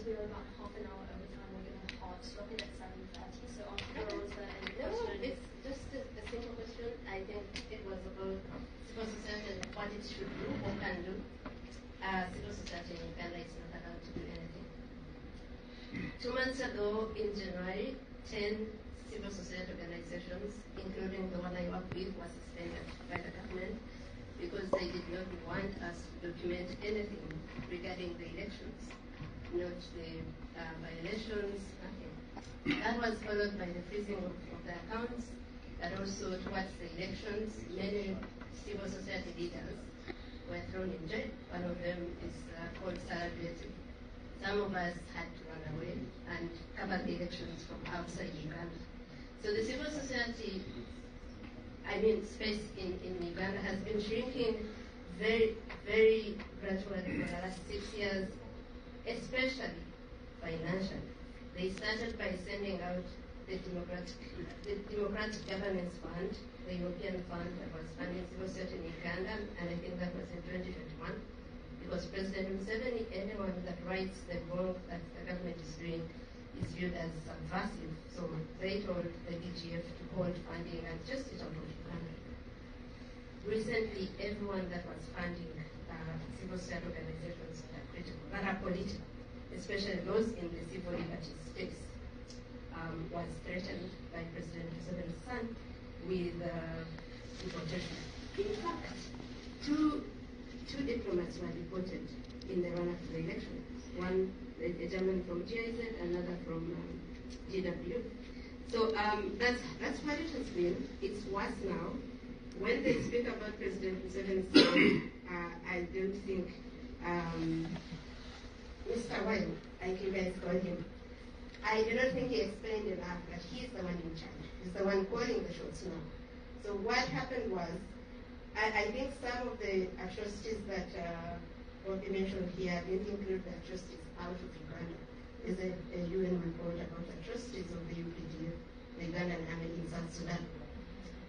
we were about half an hour over time, we're going to hard stop it at 7:30. So after there was any question. It's just a simple question. I think it was about civil society and what it should do or can do. Civil society in Uganda is not allowed to do anything. 2 months ago, in January, 10 civil society organizations, including the one I work with, were suspended by the government because they did not want us to document anything regarding the elections, not the by-elections, nothing. That was followed by the freezing of the accounts, and also towards the elections, many civil society leaders were thrown in jail. One of them is called Sarah. Some of us had to run away and cover the elections from outside Uganda. So the civil society, space in Uganda has been shrinking very, very gradually for the last 6 years, especially financially. They started by sending out the Democratic Governance Fund, the European fund that was funding civil society in Uganda, and I think that was in 2021, because President Museveni, anyone that writes the wrong that the government is doing is viewed as subversive. So they told the DGF to hold funding and just it out of Uganda. Recently, everyone that was funding civil society organizations that are critical, that are political, especially those in the civil liberties space, was threatened by President Museveni's son with deportation. In fact, two diplomats were deported in the run-up to the election. One, a German from GIZ, another from GW. So that's what it has been. It's worse now. When they speak about President Museveni's son, I don't think Mr. Wine, like you guys call him, I do not think he explained enough that he's the one in charge. He's the one calling the shots now. So what happened was, I think some of the atrocities that were mentioned here didn't include the atrocities out of Uganda. There's a UN report about atrocities of the UPDF, the Ugandan army in South Sudan.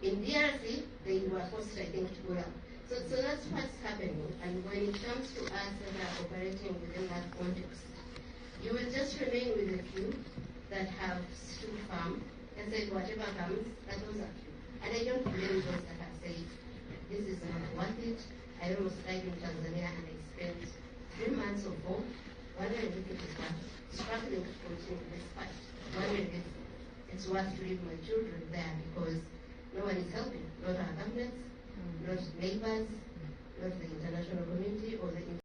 In DRC, they were forced, I think, to go out. So that's what's happening. And when it comes to us that are operating within that context, you will just remain with a few that have stood firm and said whatever comes, that those are few. And I don't blame those that have said, this is not worth it. I almost died in Tanzania and I spent 3 months or 4 wondering if it is worth it, struggling to continue this fight, wondering if it's worth to leave my children there because no one is helping, not our governments, not neighbors, not the international community or the